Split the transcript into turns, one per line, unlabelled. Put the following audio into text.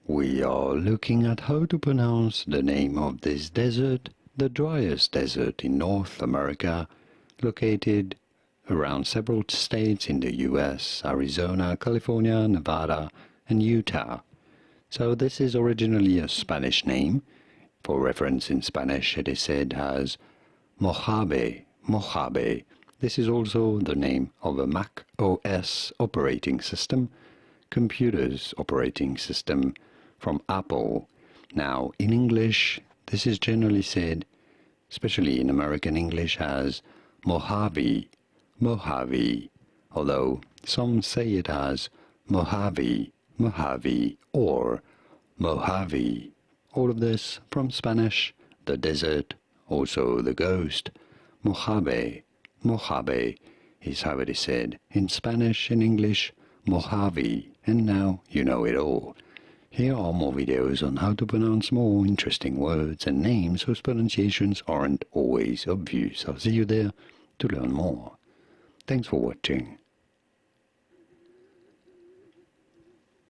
We are looking at how to pronounce the name of this desert, the driest desert in North America, located around several states in the US, Arizona, California, Nevada, and Utah. So this is originally a Spanish name. For reference in Spanish, it is said as Mojave, Mojave. This is also the name of a MacOS operating system, computer's operating system from Apple. Now, in English, this is generally said, especially in American English, as Mojave, Mojave, although some say it as Mojave, Mojave, or Mojave. All of this from Spanish, the desert, also the ghost. Mojave, Mojave is how it is said in Spanish, in English, Mojave, and now you know it all. Here are more videos on how to pronounce more interesting words and names whose pronunciations aren't always obvious. I'll see you there to learn more. Thanks for watching.